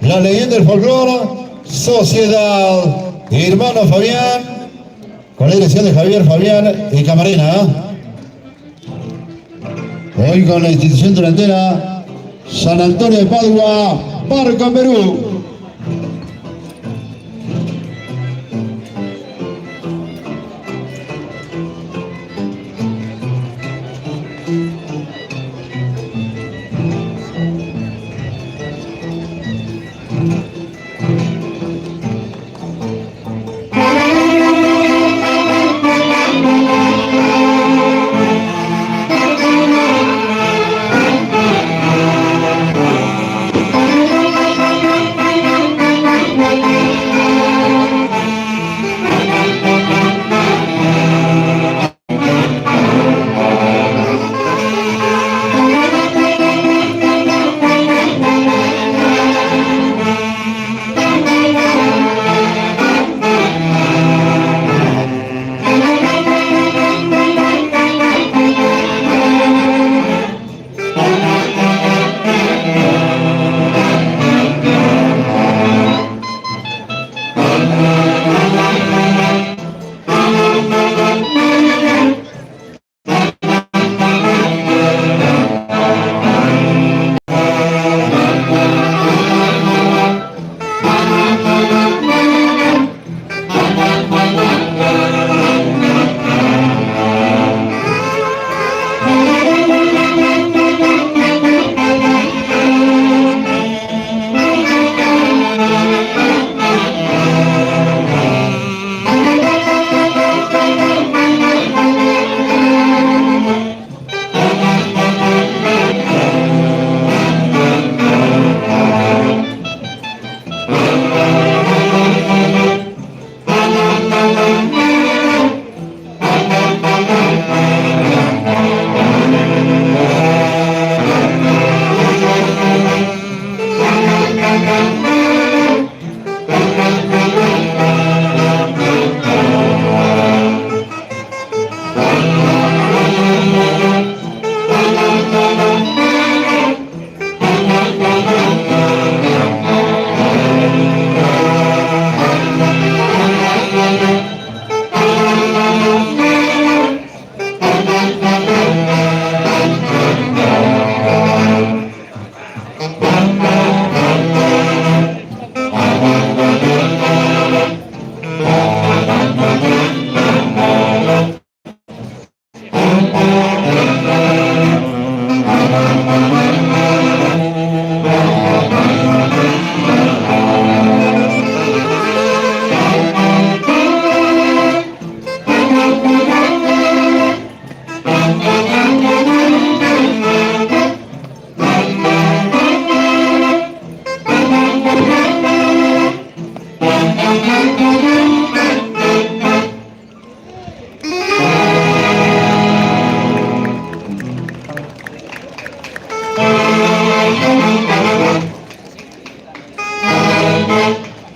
la leyenda del folclore, Sociedad Hermano Fabián, con la dirección de Javier Fabián y Camarena. Hoy con la institución durantera San Antonio de Padua, Barco Perú.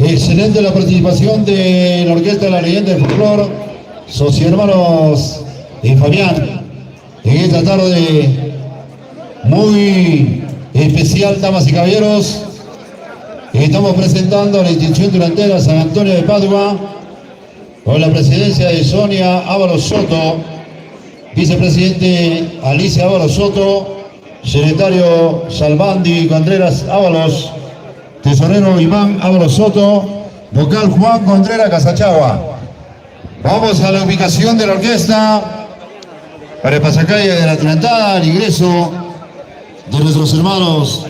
Excelente la participación de la orquesta de la leyenda del folclore, Socios Hermanos y Fabián, en esta tarde muy especial, damas y caballeros. Estamos presentando a la institución durantera San Antonio de Padua, con la presidencia de Sonia Ávalos Soto, vicepresidente Alicia Ávalos Soto, secretario Salvandi Contreras Ávalos, tesorero Iván Ávalos Soto, vocal Juan Contreras Casachagua. Vamos a la ubicación de la orquesta para el pasacalle de la Atlantada, al ingreso de nuestros hermanos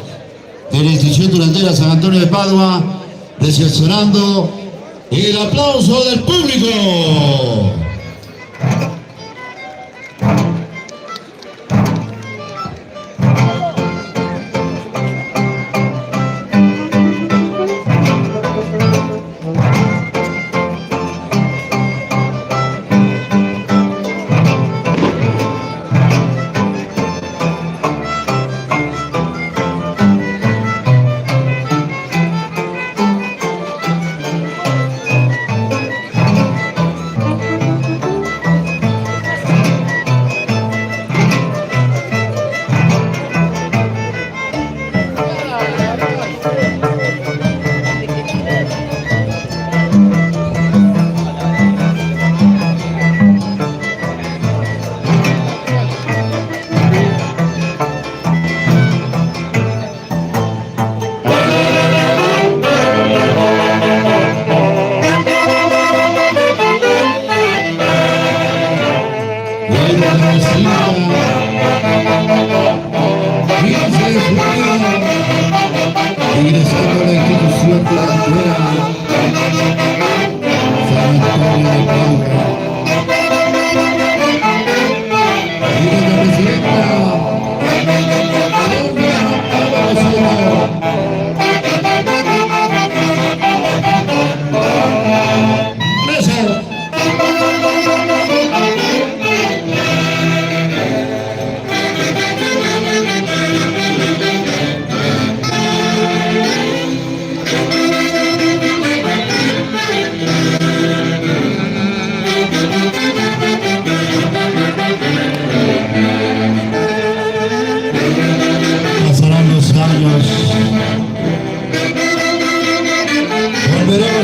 de la institución durantera San Antonio de Padua, recepcionando el aplauso del público.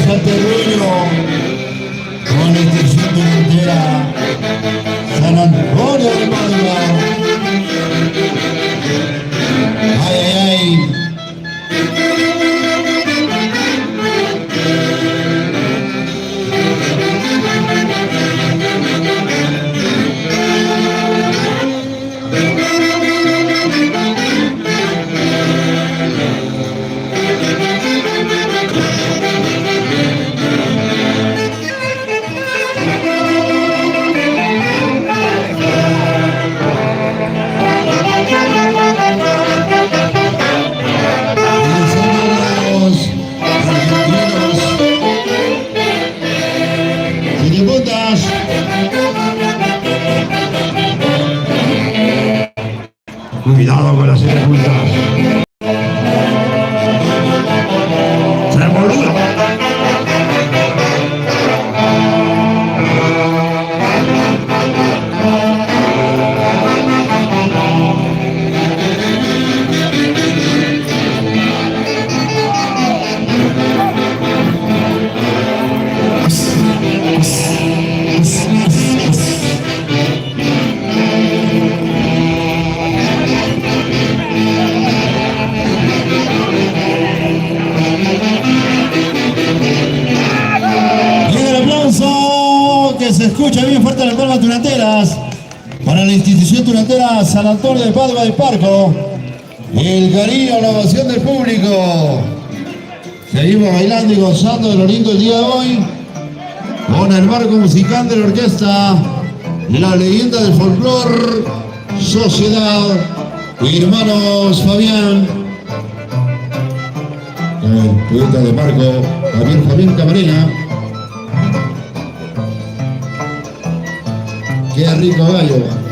a Terruño con la institución delantera San Antonio de Padua. Ay, ay, ay. Cuidado con las 7 puntas. Se boluda. Que se escucha bien fuerte las palmas tunateras para la institución tunatera San Antonio de Padua de Parco. El cariño, la ovación del público. Seguimos bailando y gozando de lo lindo el día de hoy con el marco musical de la orquesta, la leyenda del folclor, Sociedad Hermanos Fabián, el poeta de Marco, Fabián Camarena. Qué rico gallo.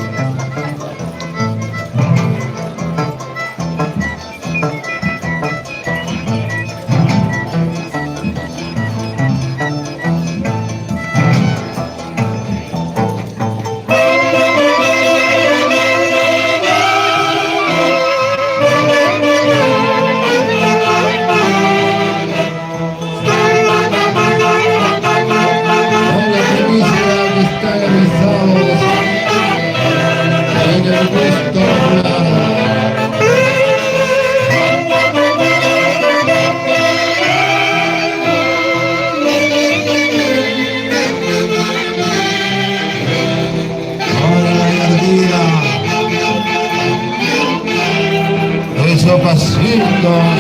Pasitos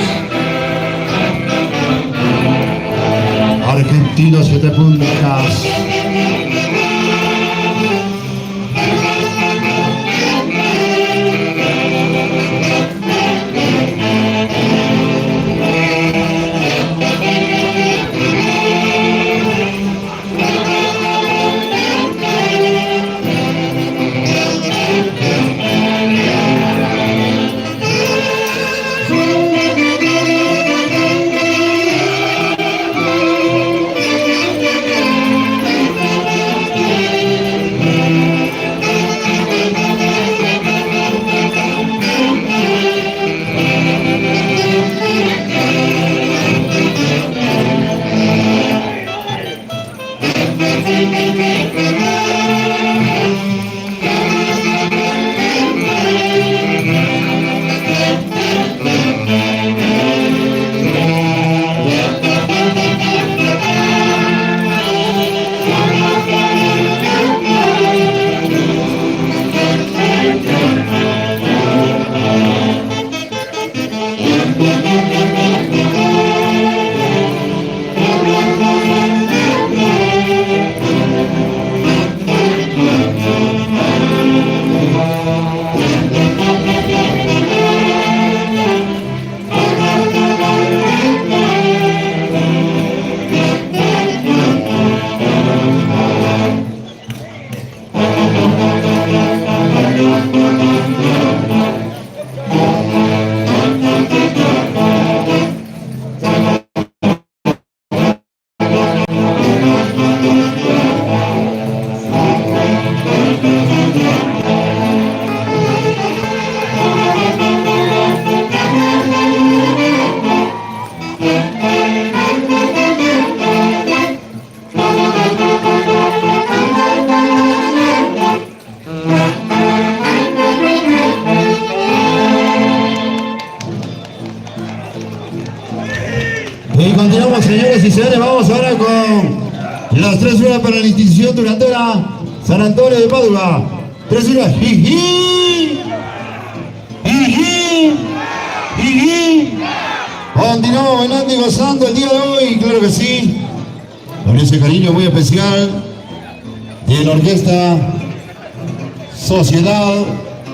argentinos 7 puntas. señores y señores, vamos ahora con las 3 horas para la institución durantera San Antonio de Padua. 3 horas. ¡Jiji! ¡Jiji! ¡Jiji! Continuamos bailando y gozando el día de hoy, claro que sí. Con ese cariño muy especial de la orquesta Sociedad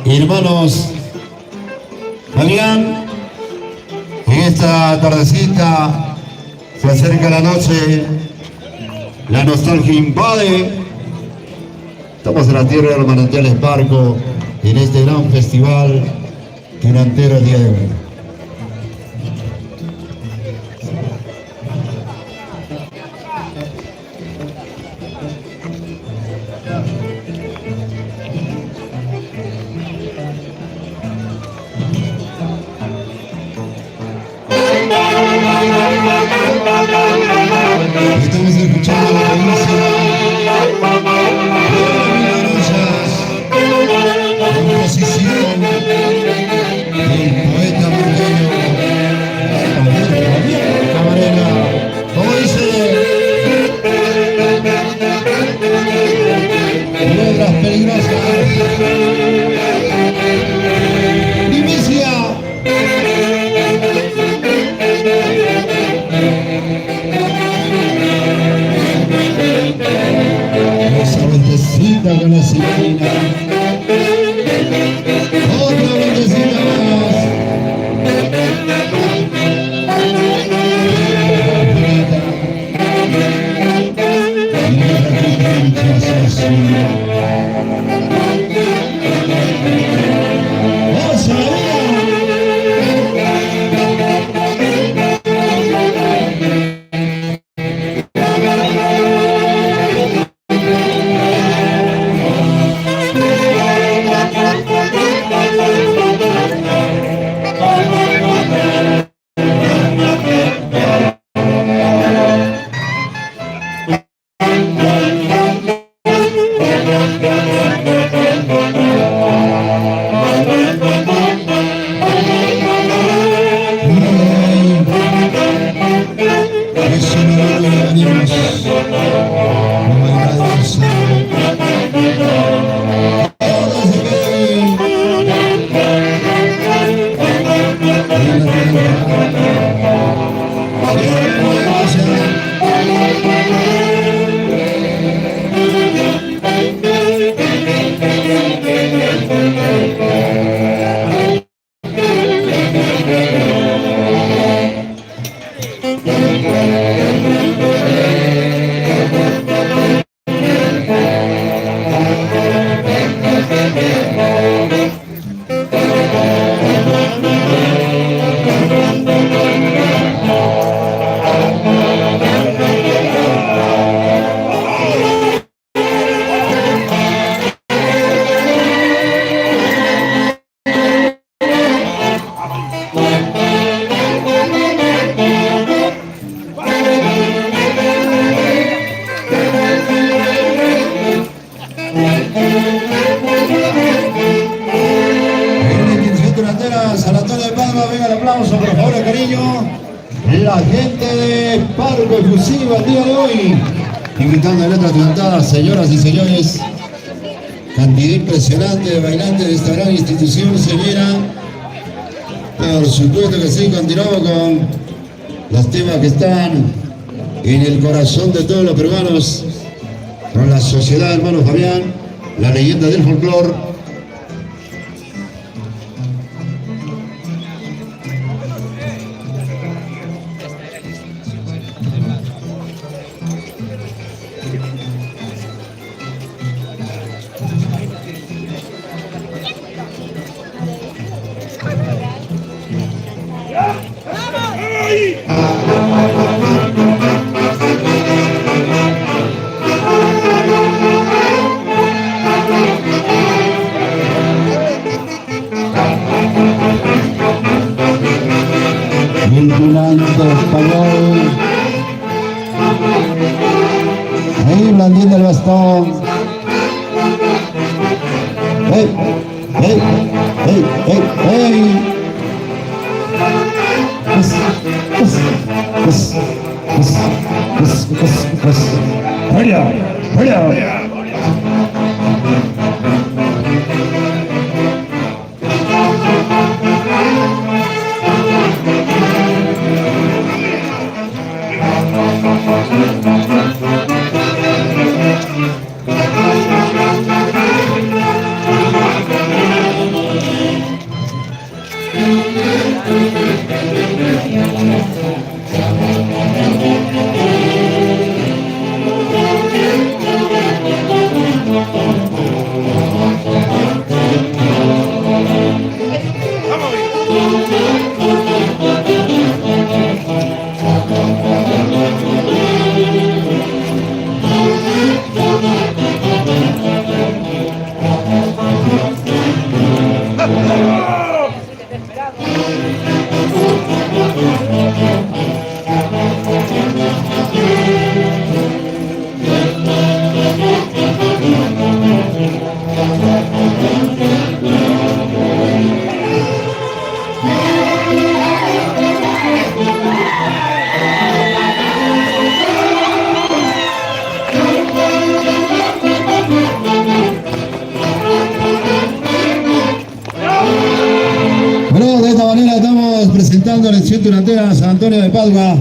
Hermanos Fabián. En esta tardecita se acerca la noche, la nostalgia invade. Estamos en la tierra de los manantiales Barco, en este gran festival durantero el día de hoy. Estamos escuchando la composición del poeta porteño Javier Camarena. ¿Cómo dice? Letras peligrosas. Primicia. Esa vueltecita con la silina. Otra vueltecita más. Y otra pincha azul. ¡Vamos a la vida! San Antonio de Padua, venga el aplauso, por favor, de cariño. La gente de Parco Efusivo el día de hoy, invitando a letras cantadas, señoras y señores. Cantidad impresionante de bailantes de esta gran institución señora. Por supuesto que sí, continuamos con los temas que están en el corazón de todos los peruanos, con la Sociedad Hermanos Fabián, la leyenda del folclore. Vinculante español, ahí blandiendo el bastón. ¡Ey! ¡Ey! ¡Ey! ¡Ey! ¡Ey! Bueno, de esta manera estamos presentando la sección durantera San Antonio de Padua.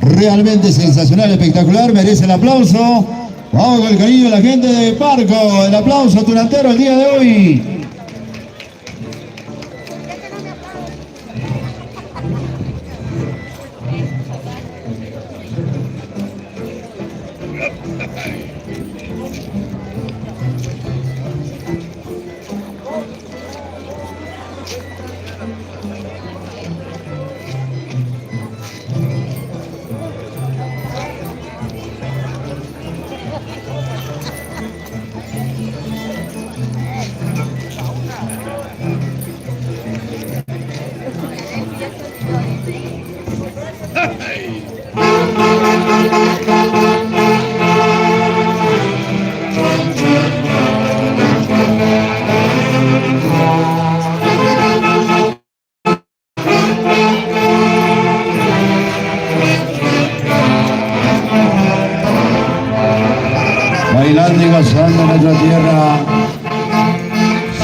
Realmente sensacional, espectacular, merece el aplauso. Vamos con el cariño de la gente de Parco, el aplauso durantero el día de hoy. Bailando y gozando nuestra tierra,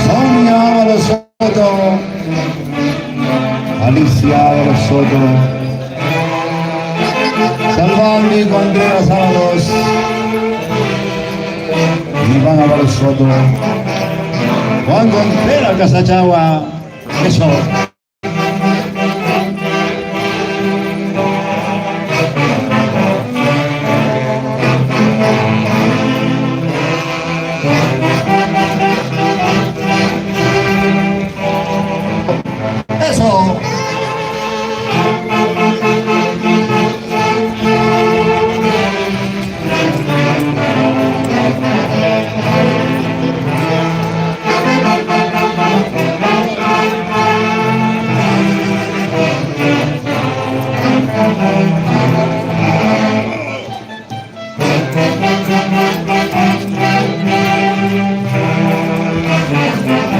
Sonia Ábalos Soto, Alicia Ábalos Soto, Salvandi Contreras Ábalos, Iván Ábalos Soto, Juan Contreras Casachagua, eso. Eso.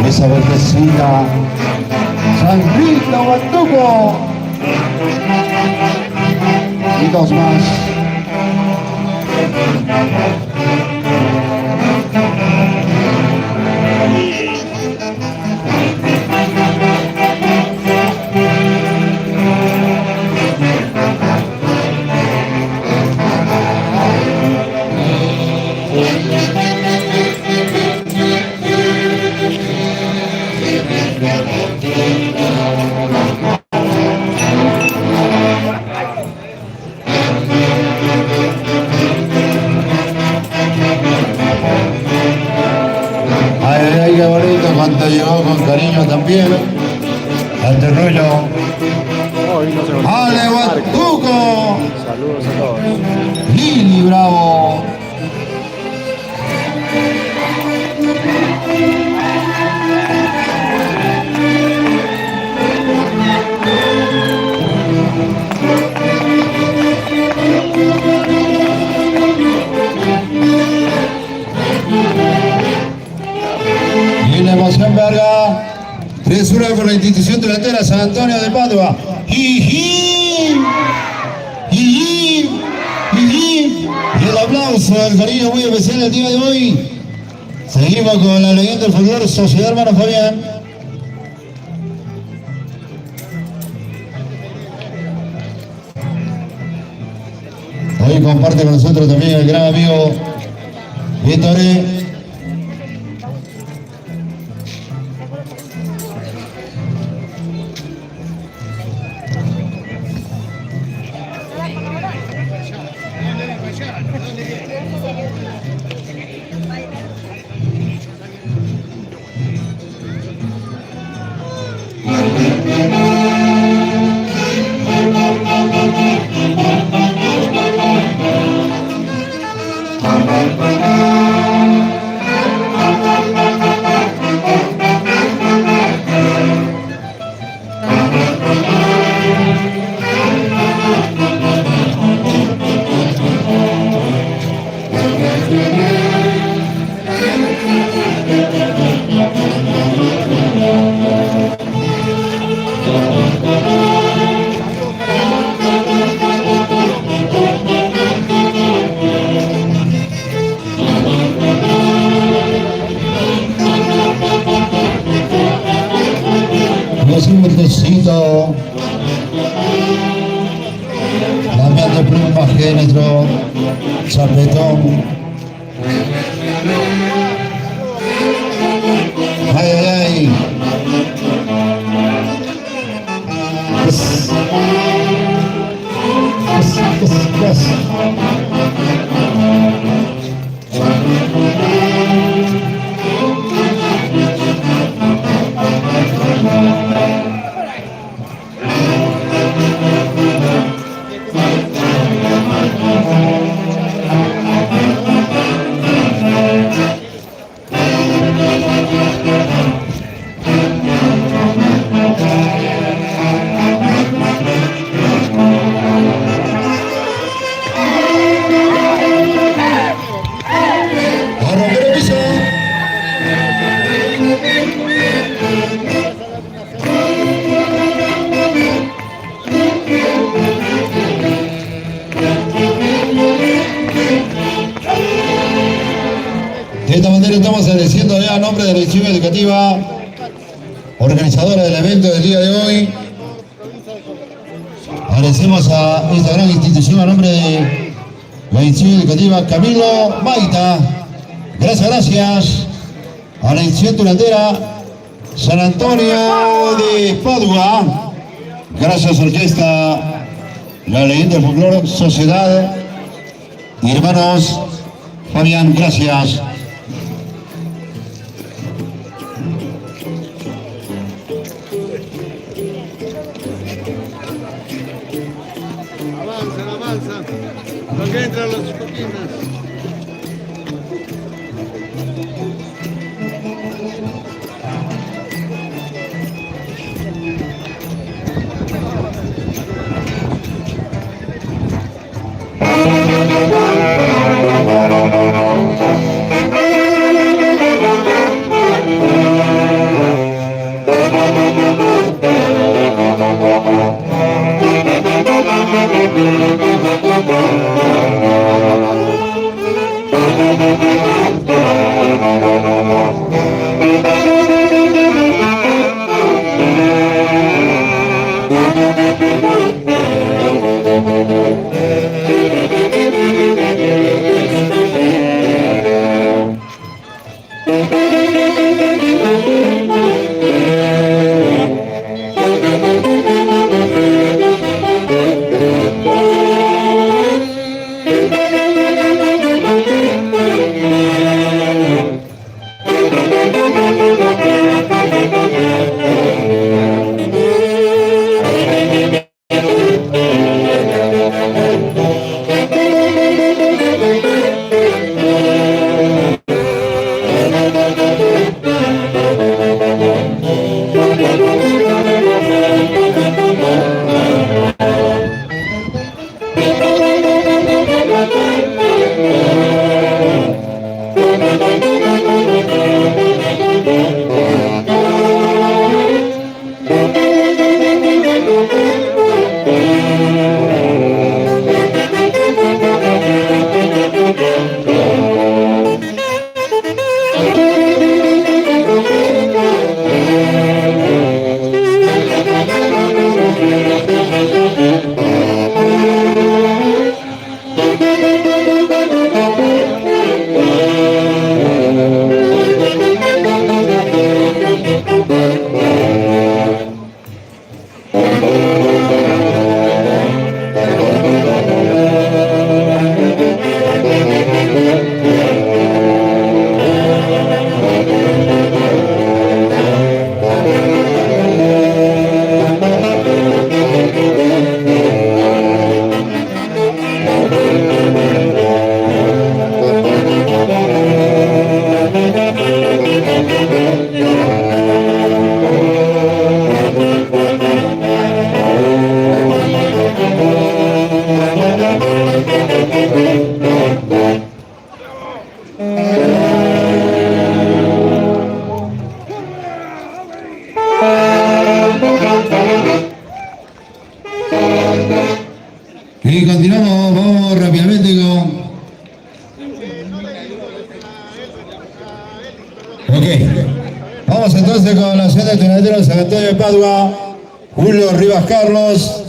Esa vueltecita, San Rita Huantuco y dos más. Ay, qué bonito cuando llegó con cariño también al terreno. Ale Huantuco. Saludos a todos. Lili Bravo. Y la emoción verga, 3-1 por la institución delantera San Antonio de Padua. ¡Jiji! ¡Jiji! ¡Jiji! aplauso, el cariño muy especial el día de hoy. Seguimos con la leyenda del folclore Sociedad Hermano Fabián. Hoy comparte con nosotros también el gran amigo Víctor. Un montecito, cambiando pluma, género, chapetón. Ay, ay, ay. De esta manera estamos agradeciendo ya a nombre de la Dirección Educativa, organizadora del evento del día de hoy. Agradecemos a esta gran institución a nombre de la Dirección Educativa Camilo Maita. Gracias a la institución durandera San Antonio de Padua. Gracias Orquesta La Leyenda del Folclore Sociedad y hermanos Fabián, gracias. Avanzan, lo que entran los coquinas. Vamos rápidamente con... Ok. Vamos entonces con la Asociación de Tonaderos San Antonio de Padua, Julio Rivas Carlos,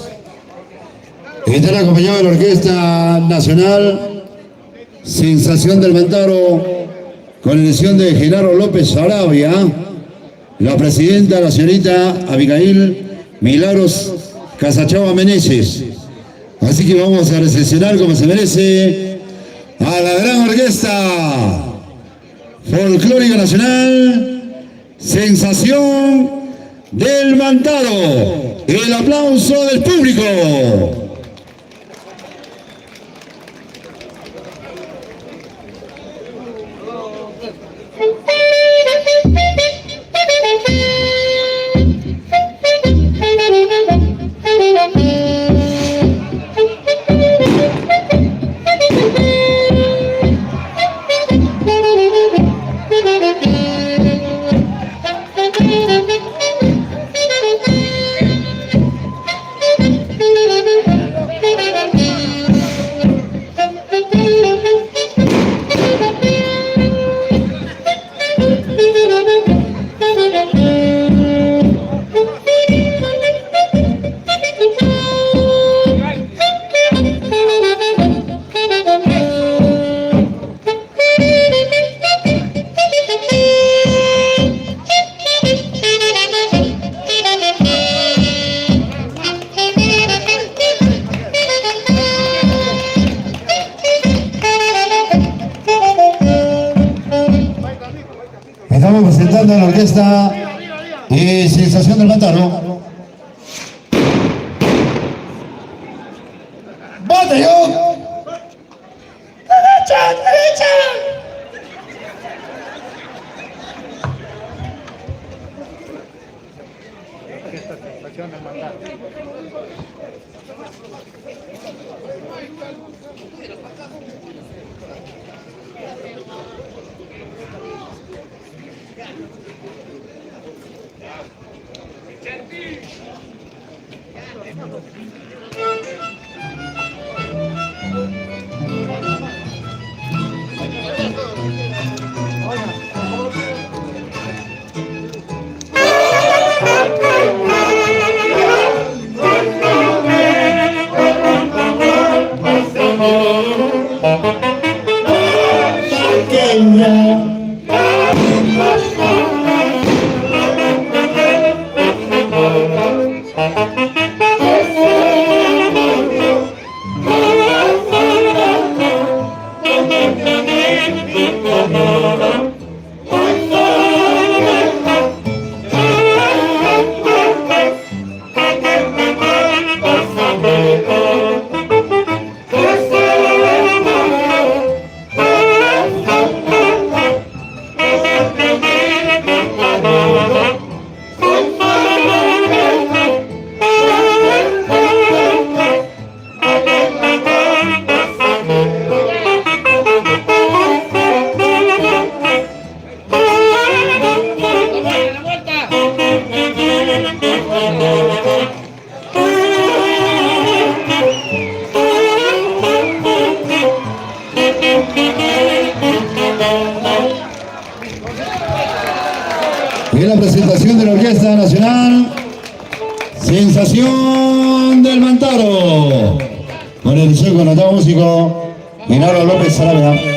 que estará acompañado de la Orquesta Nacional Sensación del Mantaro, con elección de Genaro López Sarabia, la presidenta, la señorita Abigail Milagros Casachava Meneses. Así que vamos a recepcionar como se merece a la gran orquesta folclórica nacional Sensación del Mantaro. El aplauso del público. Estamos presentando a la orquesta Sensación del Mantaro. ¡Bate yo! ¡Derecha, derecha! Sensación del Mantaro. Y la presentación de la Orquesta Nacional Sensación del Mantaro, con el diseño connotado músico Genaro López Sarabia.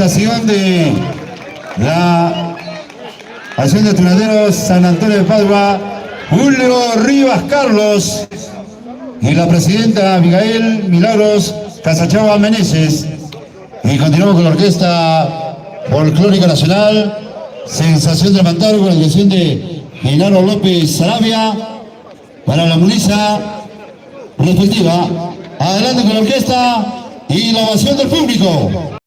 presentación de la Asociación de Tunaderos San Antonio de Padua, Julio Rivas Carlos, y la presidenta Abigail Milagros Casachava Meneses. Y continuamos con la Orquesta Folclórica Nacional, Sensación del Mantaro, con la dirección de Genaro López Sarabia, para la Mulisa respectiva. Adelante con la orquesta y la ovación del público.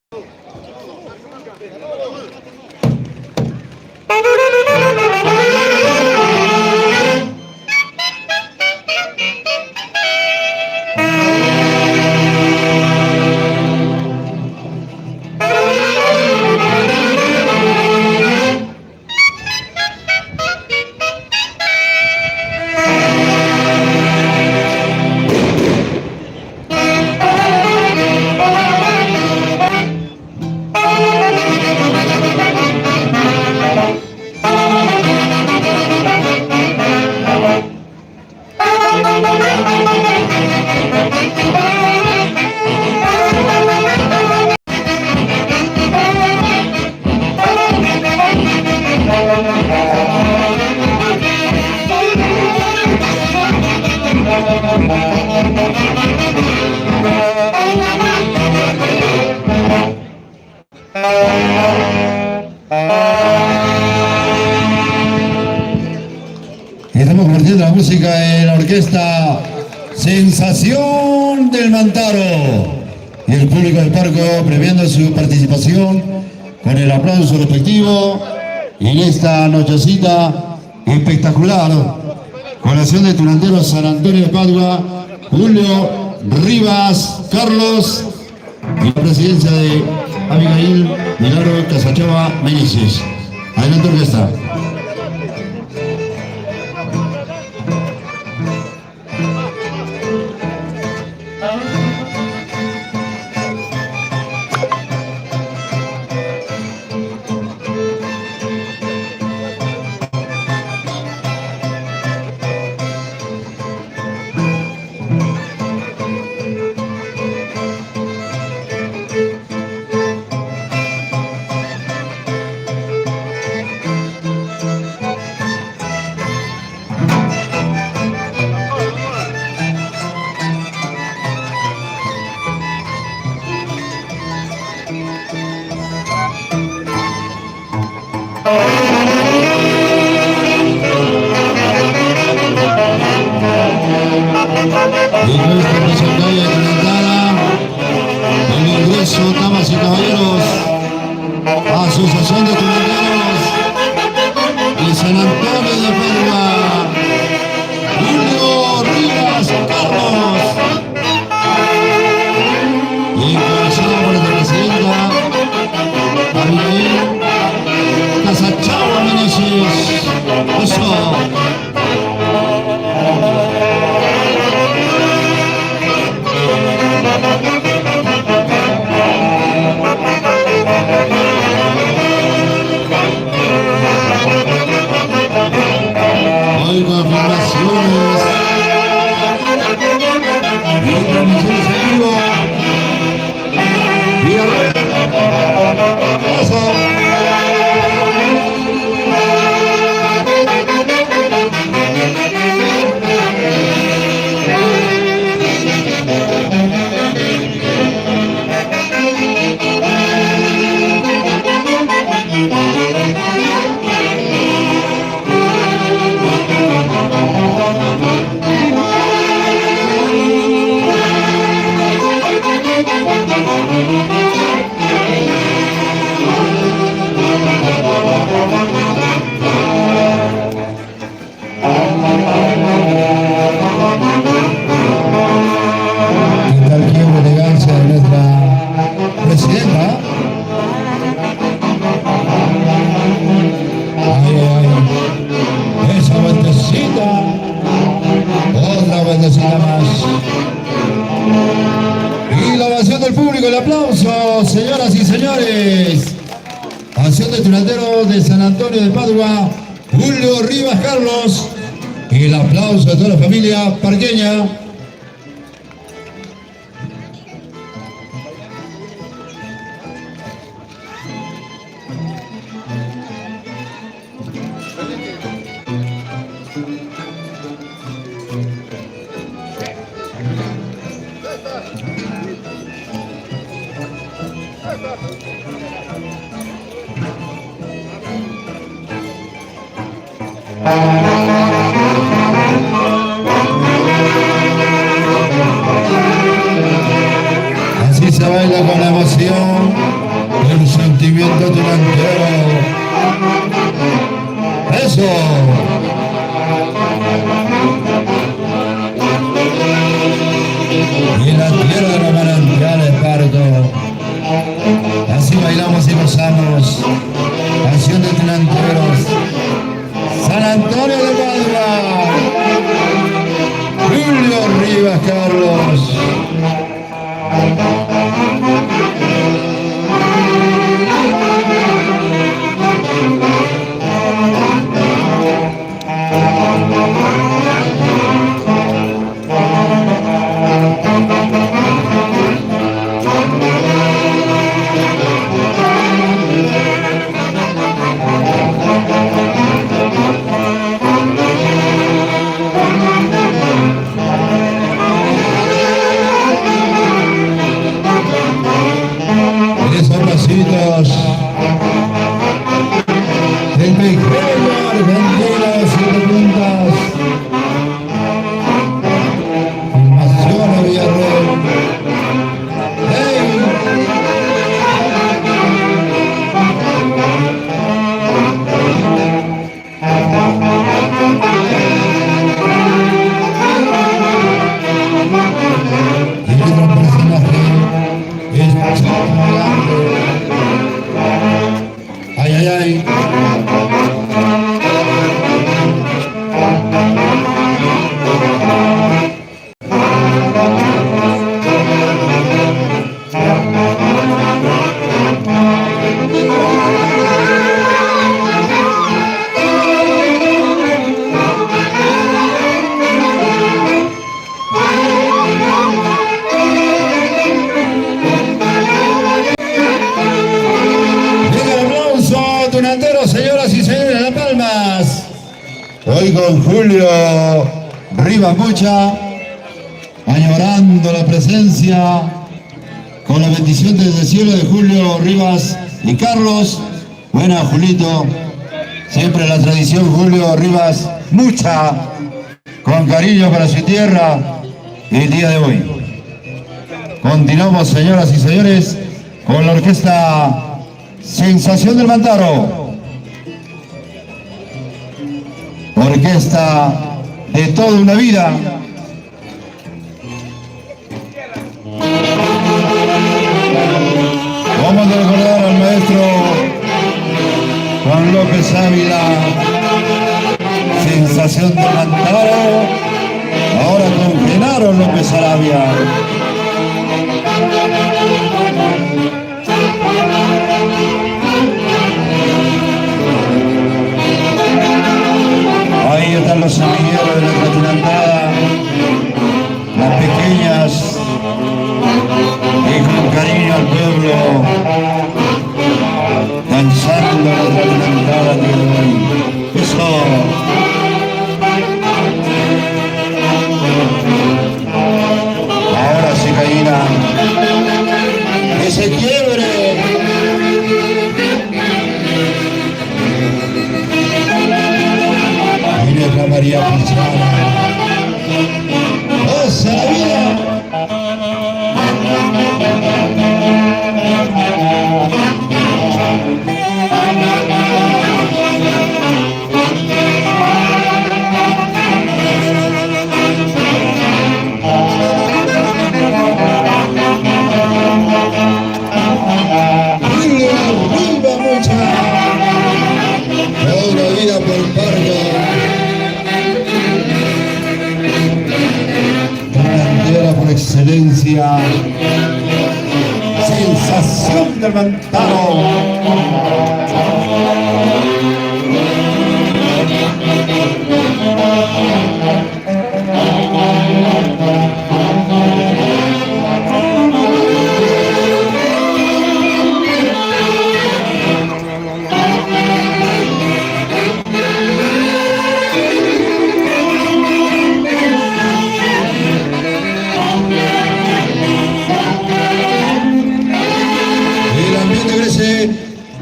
Estamos compartiendo la música en la orquesta Sensación del Mantaro, y el público del Parco premiando su participación con el aplauso respectivo en esta nochecita espectacular con la acción de Tunaderos San Antonio de Padua, Julio Rivas Carlos, y la presidencia de Abigail Milagros Casachava Meneses. Adelante, orquesta. El ingreso, damas y caballeros, Asociación de Tunaderos de San Antonio de Padua, Julio Rivas Carlos, y encabezado por la presidenta Abigail Casachava Meneses. Eso. Hay confirmaciones y transmisiones en vivo. Eso. El aplauso, señoras y señores. Asociación de Tunaderos de San Antonio de Padua, Julio Rivas Carlos, y el aplauso de toda la familia parqueña. Así se baila con la emoción, el sentimiento delantero. ¡Eso! Y en la tierra de los manantiales pardo. Así bailamos y gozamos. Canción de delanteros. San Antonio de Padua. Julio Rivas Carlos. Esos pasitos del pequeño argentino siete puntas, Filmación a Villarreal. ¡Hey! Y el otro personaje es Chico. Ay, ay, ay. Tunanteros, señoras y señores, Las Palmas. Hoy con Julio Rivas Mucha, añorando la presencia, con la bendición desde el cielo de Julio Rivas y Carlos. Buena, Julito. Siempre la tradición, Julio Rivas Mucha, con cariño para su tierra el día de hoy. Continuamos, señoras y señores, con la orquesta Sensación del Mantaro, orquesta de toda una vida. Vamos a recordar al maestro Juan López Ávila, Sensación del Mantaro, ahora con Genaro López Arabia. Ahí están los amigueros de nuestra tunantada, las pequeñas, y con cariño al pueblo, danzando nuestra tunantada de hoy. Eso. Ahora sí, Caína, que se quiebre. María Pizarra, ¡goza la vida! ¡Viva Mucha! Toda la vida por Pardo. Por excelencia, Sensación del Mantaro.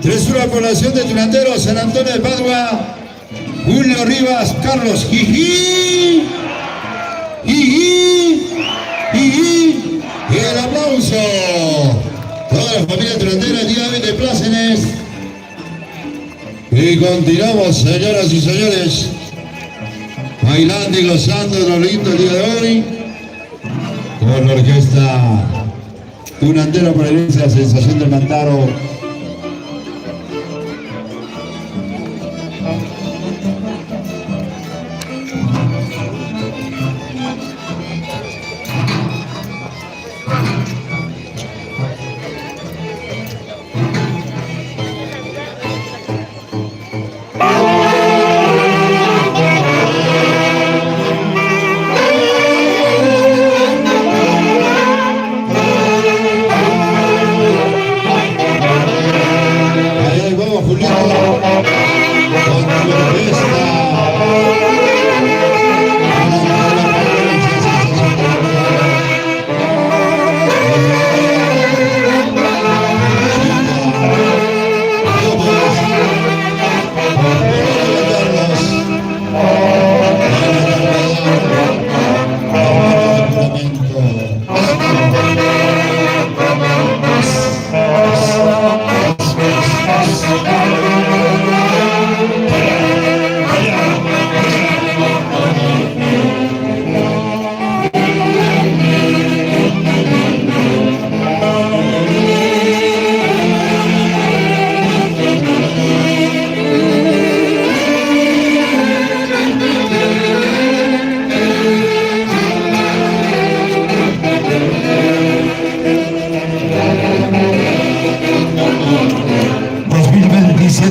Tresura población de Tunanteros, San Antonio de Padua, Julio Rivas Carlos, jiji, jiji, jiji, y el aplauso. Toda la familia Trondera, diariamente de Plácenes. Y continuamos, señoras y señores, bailando y gozando de lo lindo el día de hoy, con la orquesta Tunandero para la sensación del Mantaro.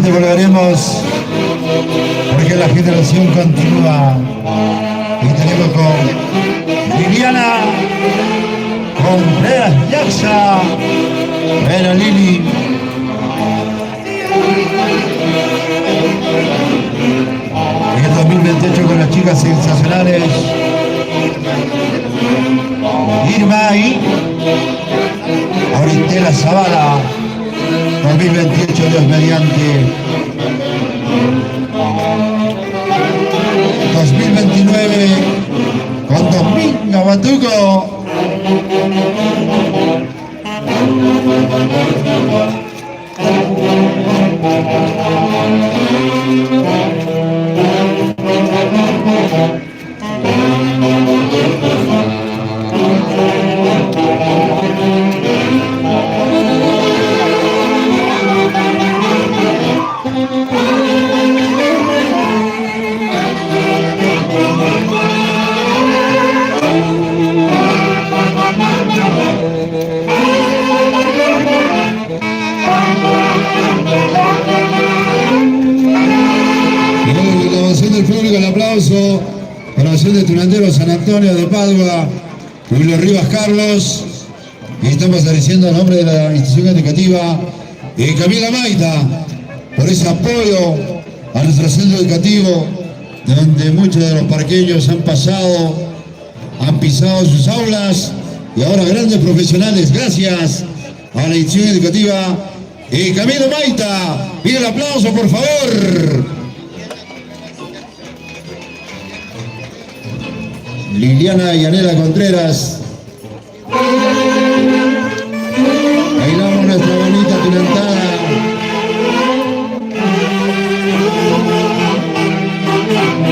Volveremos porque la generación continúa y tenemos con Liliana Contreras Yaxa, bueno Lili, en el 2028 con las chicas sensacionales Irma y Auristela Zavala. 2028, Dios mediante. 2029 con Domingo Batuco. El aplauso para la Nación de Tunandero San Antonio de Padua, Julio Rivas Carlos, y estamos agradeciendo a nombre de la institución educativa Camila Maita por ese apoyo a nuestro centro educativo, donde muchos de los parqueños han pasado, han pisado sus aulas y ahora grandes profesionales. Gracias a la institución educativa Camila Maita. Pide el aplauso, por favor. Liliana y Anela Contreras. Bailamos nuestra bonita tunantada.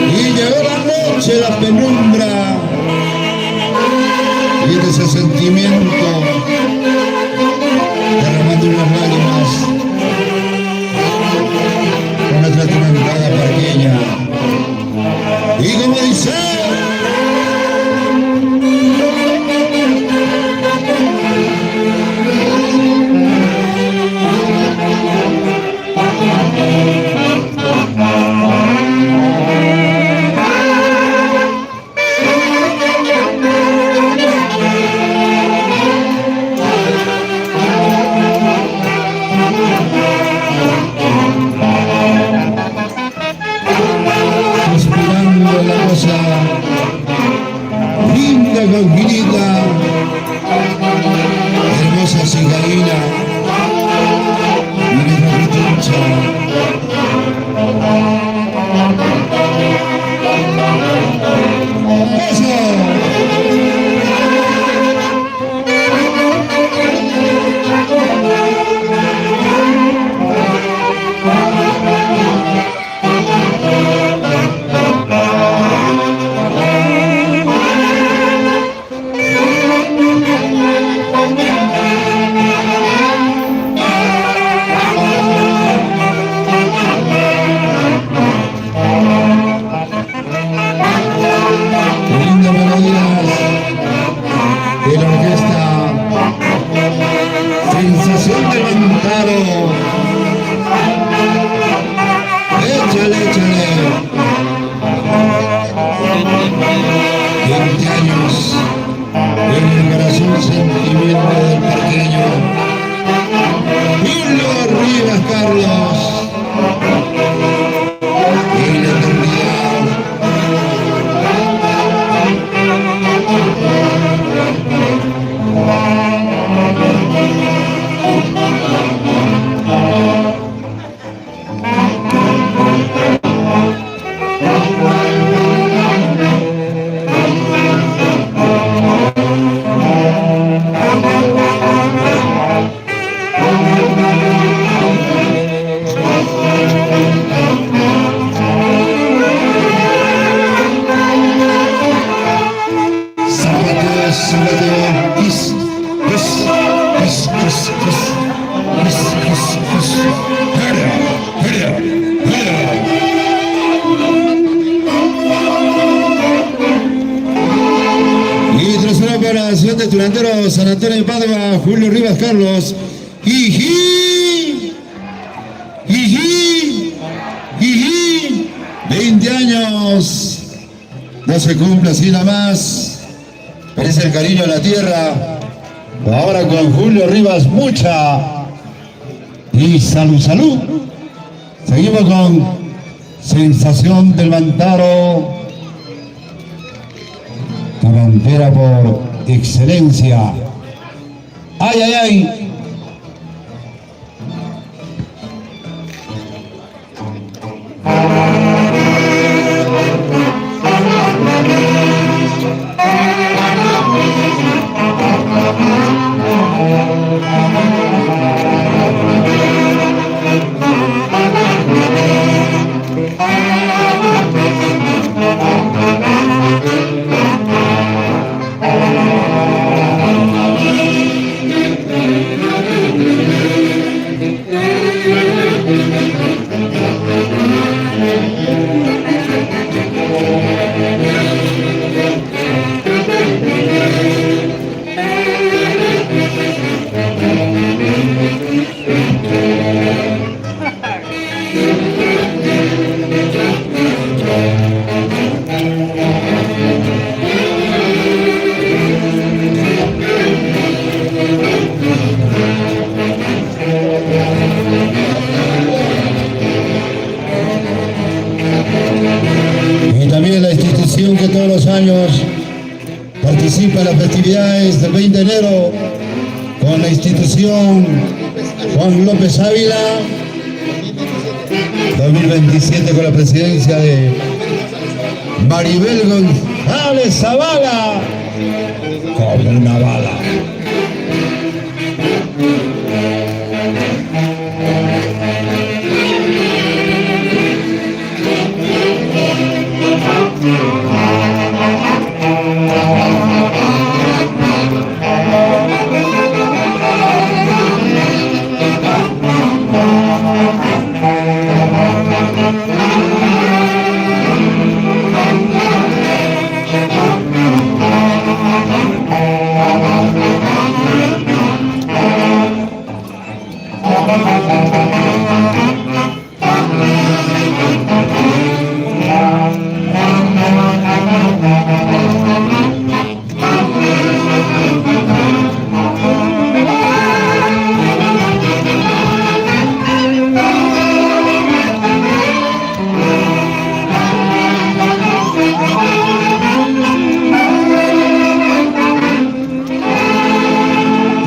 Y llegó la noche, la penumbra. Y ese sentimiento derramando unas lágrimas con nuestra tunantada parqueña. Y como dice, linda conquilita, hermosa cigarrina, y nuestra pitucha. delantero San Antonio de Padua, Julio Rivas Carlos. ¡Jiji! ¡Jiji! ¡Jiji! 20 años. No se cumple así nada más. Parece el cariño a la tierra. Ahora con Julio Rivas, mucha. Y salud, salud. Seguimos con Sensación del Mantaro. Delantera por excelencia. ¡Ay, ay, ay! Que todos los años participa en las festividades del 20 de enero con la institución Juan López Ávila, 2027 con la presidencia de Maribel González Zavala, como una bala.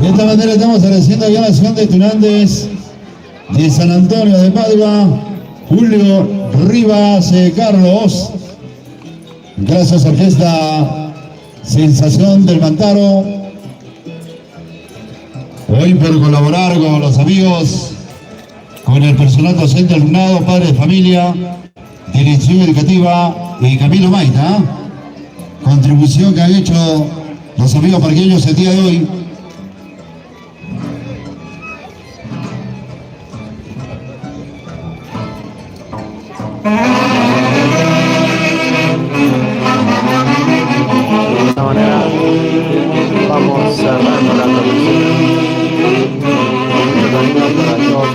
De esta manera estamos agradeciendo ya la acción de estudiantes de San Antonio de Padua, Julio Rivas Carlos. Gracias, orquesta Sensación del Mantaro. Hoy por colaborar con los amigos, con el personal docente, alumnado, padre de familia, dirección educativa y Camilo Maita. Contribución que han hecho los amigos parqueños el día de hoy. De esta manera vamos cerrando la transmisión. Mucho cariño para todos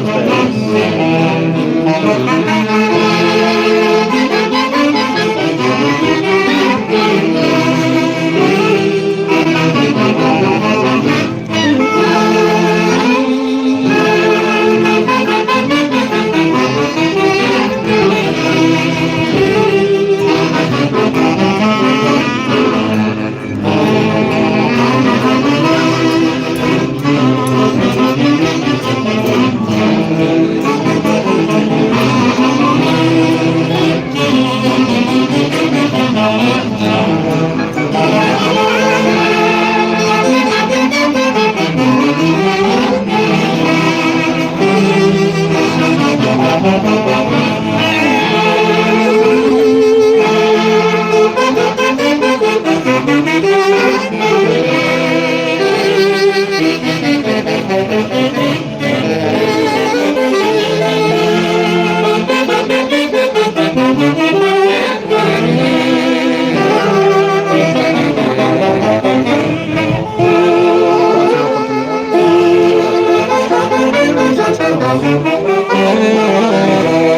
Thank you.